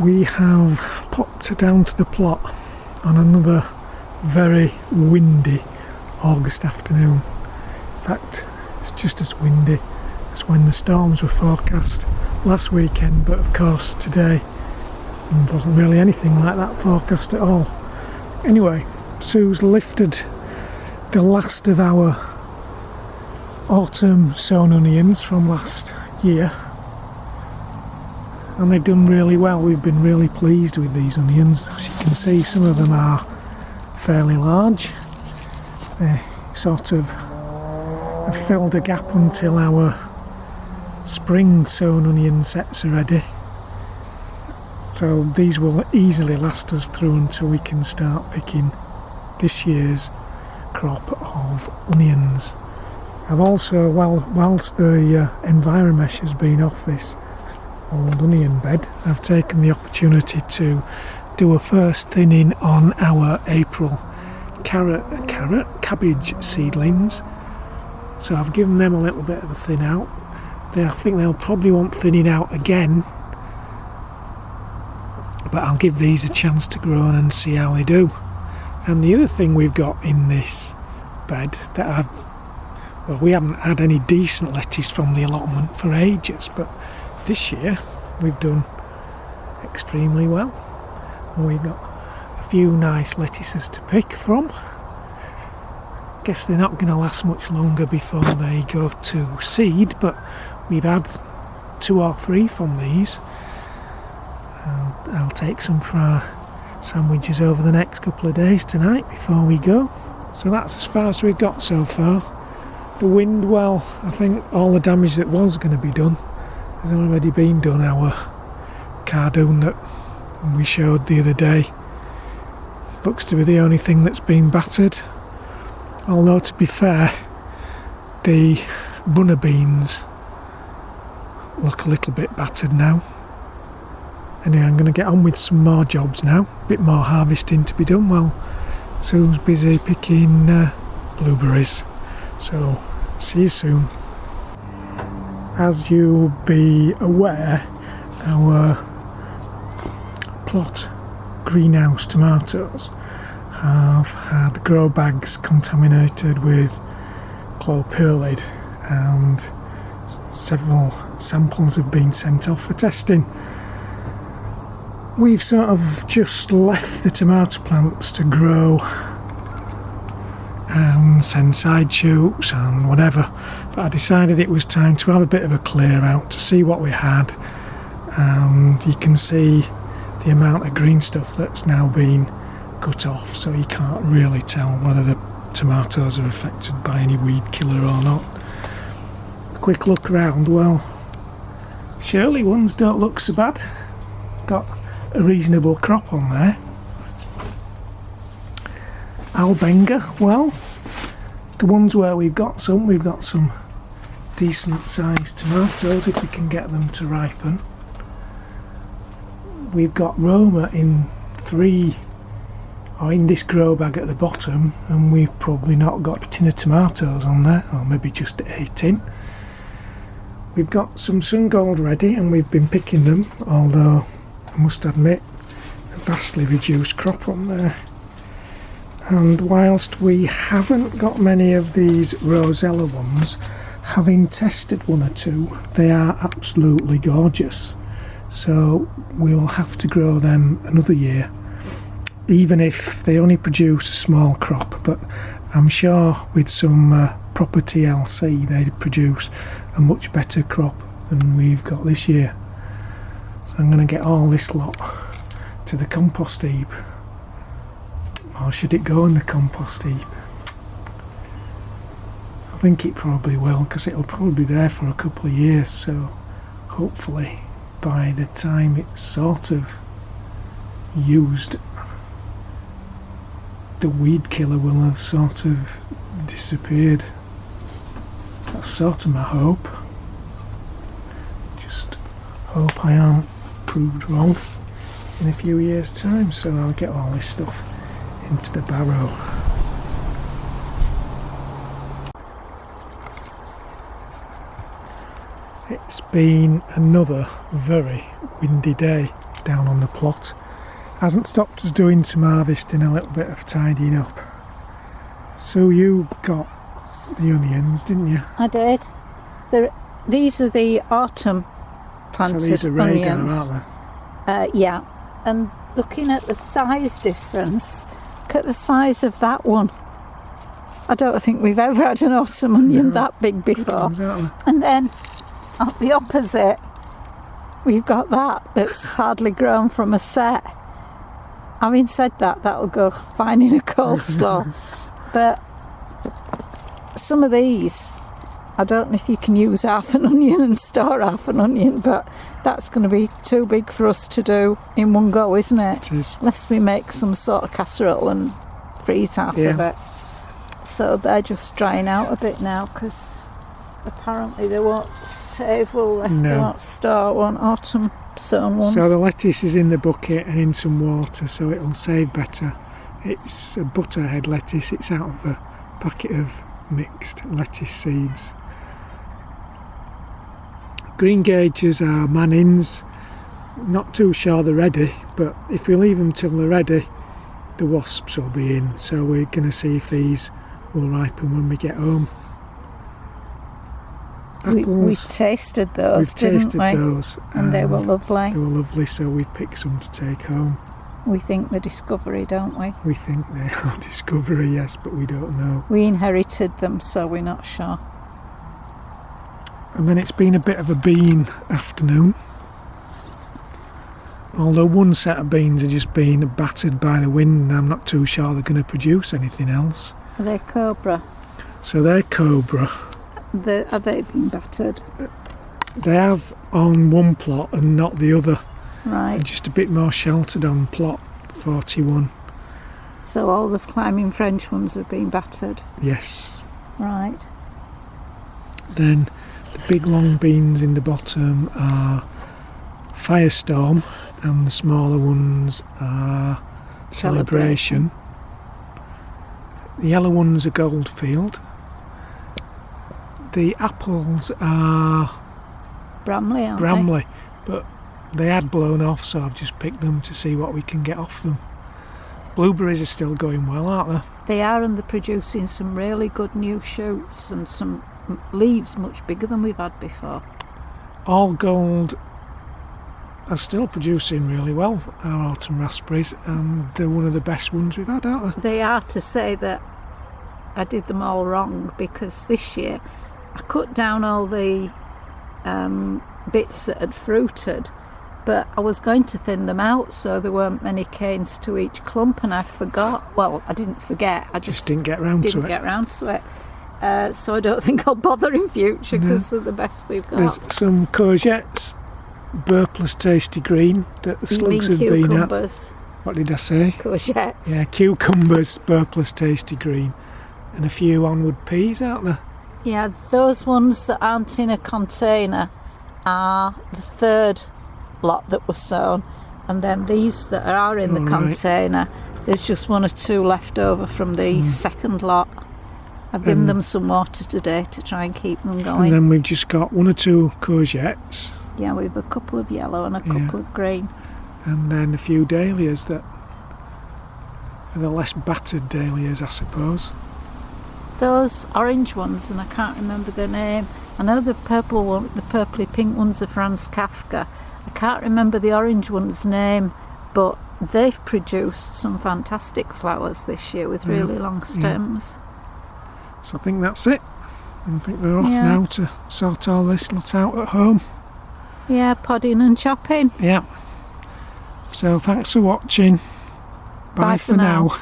We have popped down to the plot on another very windy August afternoon. In fact, it's just as windy as when the storms were forecast last weekend, but of course today wasn't really anything like that forecast at all. Anyway, Sue's lifted the last of our autumn sown onions from last year, and they've done really well. We've been really pleased with these onions. As you can see, some of them are fairly large. They sort of have filled a gap until our spring sown onion sets are ready. So these will easily last us through until we can start picking this year's crop of onions. I've also, whilst the Enviromesh has been off this old onion bed, I've taken the opportunity to do a first thinning on our April cabbage seedlings. So I've given them a little bit of a thin out. I think they'll probably want thinning out again, but I'll give these a chance to grow on and see how they do. And the other thing we've got in this bed that we haven't had any decent lettuce from the allotment for ages, but this year we've done extremely well. We've got a few nice lettuces to pick from. Guess they're not going to last much longer before they go to seed, but we've had 2 or 3 from these. I'll take some for our sandwiches over the next couple of days tonight before we go. So that's as far as we've got so far. The wind, well, I think all the damage that was going to be done has already been done. Our cardoon that we showed the other day looks to be the only thing that's been battered. Although, to be fair, the runner beans look a little bit battered now. Anyway, I'm going to get on with some more jobs now. A bit more harvesting to be done. Well, Sue's busy picking blueberries. So, see you soon. As you'll be aware, our plot greenhouse tomatoes have had grow bags contaminated with chlorpyrrolide, and several samples have been sent off for testing. We've sort of just left the tomato plants to grow and send side shoots and whatever, but I decided it was time to have a bit of a clear out to see what we had, and you can see the amount of green stuff that's now been cut off, so you can't really tell whether the tomatoes are affected by any weed killer or not. A quick look around, well, Shirley ones don't look so bad. Got a reasonable crop on there. Albenga, well, the ones where we've got some decent sized tomatoes if we can get them to ripen. We've got Roma in 3, or in this grow bag at the bottom, and we've probably not got a tin of tomatoes on there, or maybe just a tin. We've got some sun gold ready and we've been picking them, although I must admit a vastly reduced crop on there. And whilst we haven't got many of these Rosella ones, having tested 1 or 2, they are absolutely gorgeous. So we will have to grow them another year, even if they only produce a small crop, but I'm sure with some proper TLC they'd produce a much better crop than we've got this year. So I'm going to get all this lot to the compost heap. Or should it go in the compost heap? I think it probably will, because it'll probably be there for a couple of years, so hopefully by the time it's sort of used, the weed killer will have sort of disappeared. That's sort of my hope. Just hope I aren't proved wrong in a few years' time, so I'll get all this stuff into the barrow. It's been another very windy day. down on the plot. Hasn't stopped us doing some harvesting, a little bit of tidying up. So you got the onions, didn't you? I did. These are the autumn planted so these are regular, onions. aren't they? Yeah, and looking at the size difference, look at the size of that one. I don't think we've ever had an autumn onion that big before. Exactly. And then at the opposite, we've got that's hardly grown from a set. Having said that, that'll go fine in a coleslaw. But some of these, I don't know if you can use half an onion and store half an onion, but that's going to be too big for us to do in one go, isn't it? It is. Unless we make some sort of casserole and freeze half of it. So they're just drying out a bit now because apparently they won't save, will they? No. They won't store, won't autumn sown ones. So the lettuce is in the bucket and in some water, so it'll save better. It's a butterhead lettuce. It's out of a packet of mixed lettuce seeds. Green gages are Mannings. Not too sure they're ready, but if we leave them till they're ready, the wasps will be in. So we're going to see if these will ripen when we get home. We tasted those, didn't we? Those, and they were lovely. They were lovely, so we picked some to take home. We think they're Discovery, don't we? We think they are Discovery, yes, but we don't know. We inherited them, so we're not sure. And then it's been a bit of a bean afternoon. Although one set of beans are just being battered by the wind, and I'm not too sure they're going to produce anything else. Are they Cobra? So they're Cobra. Have they been battered? They have on one plot and not the other. Right. They're just a bit more sheltered on plot 41. So all the climbing French ones have been battered? Yes. Right. Then the big long beans in the bottom are Firestorm, and the smaller ones are Celebration. The yellow ones are Goldfield. The apples are Bramley, aren't Bramley, but they had blown off, so I've just picked them to see what we can get off them. Blueberries are still going well, aren't they? They are, and they're producing some really good new shoots and some leaves much bigger than we've had before. All Gold are still producing really well, our autumn raspberries, and they're one of the best ones we've had, aren't they? They are, to say that I did them all wrong, because this year I cut down all the bits that had fruited, but I was going to thin them out so there weren't many canes to each clump, and I forgot. Well, I didn't forget, I just didn't get round to it. So I don't think I'll bother in future, because they're the best we've got. There's some courgettes, Burpless Tasty Green, that the slugs have been at. Cucumbers. What did I say? Courgettes. Yeah, cucumbers, Burpless Tasty Green, and a few onward peas, aren't there? Yeah, those ones that aren't in a container are the third lot that were sown, and then these that are in the container, there's just one or two left over from the second lot. I've given them some water today to try and keep them going. And then we've just got one or two courgettes. Yeah, we've a couple of yellow and a couple of green. And then a few dahlias that are the less battered dahlias, I suppose. Those orange ones, and I can't remember their name. I know the purple one, the purpley pink ones are Franz Kafka. I can't remember the orange one's name, but they've produced some fantastic flowers this year with really long stems. So I think that's it. I think we're off now to sort all this lot out at home. Yeah, podding and chopping. Yeah. So thanks for watching. Bye for now.